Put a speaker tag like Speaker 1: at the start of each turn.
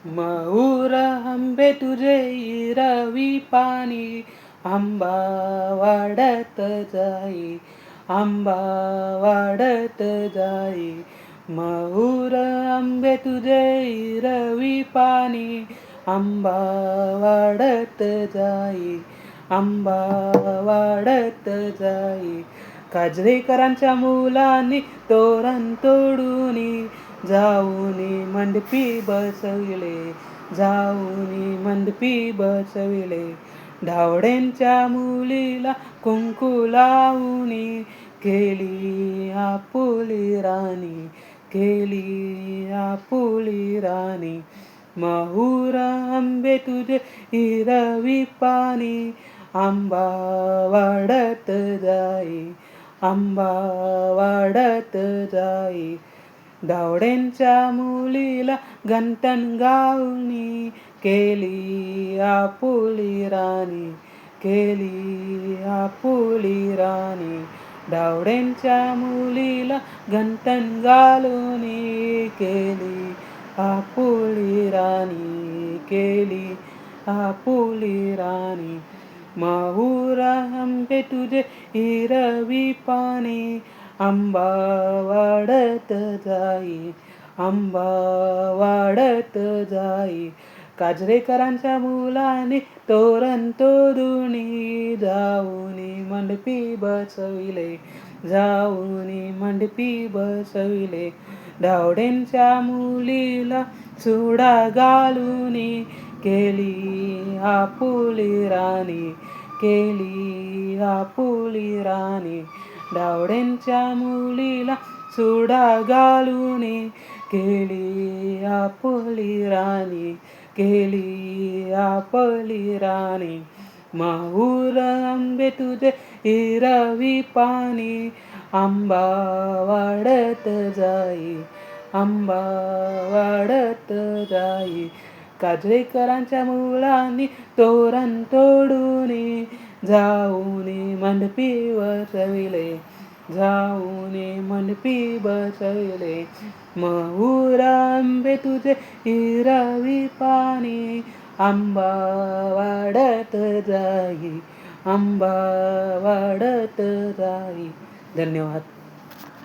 Speaker 1: मऊर आंबे तुझे इरवी पाणी, आंबा वाढत जाई, आंबा वाढत जाई. मऊर आंबे तुझे इरवी पाणी, आंबा वाढत जाई, आंबा वाढत जाई. काजळीकरांच्या मुलांनी तोरण तोडूनी, जाऊनी मंडपी बसविले, जाऊनी मंडपी बसविले. धावड्यांच्या मुलीला कुंकू लावूनी, केली आपुली राणी, केली आपुली राणी. महुर आंबे तुझे हिरवी पाणी, आंबा वाढत जाई, आंबा वाढत जाई. धावड्यांच्या मुलीला घंटण गाऊनी, केली आपुली राणी, केली आपुली राणी. धावड्यांच्या मुलीला घंटण घालूनी, केली आपुली राणी, केली आपुली राणी. महुर आंबे तुझे हिरवी पाणी, आंबा वाढत जाई, आंबा वाढत जाई. काजळेकरांच्या मुलांनी तोरण तोडूनी, जाऊनी मंडपी बसविले, जाऊनी मंडपी बसविले. धावड्यांच्या मुलीला चुडा घालूनी, केली आपुली राणी, केली आपुली राणी. धावड्यांच्या मुलीला चुडा घालूनी, केली आपुली राणी, केली आपुली राणी. महुर आंबे तुझे हिरवी पाणी, आंबा वाढत जाई, आंबा वाढत जाई. काजळेकरांच्या मुलांनी तोरण तोडूनी, जाऊनी मंडपी बसविले, जाऊनी मंडपी बसविले. महुर आंबे तुझे हिरवी पाणी, आंबा वाढत जाई, आंबा वाढत जाई. धन्यवाद.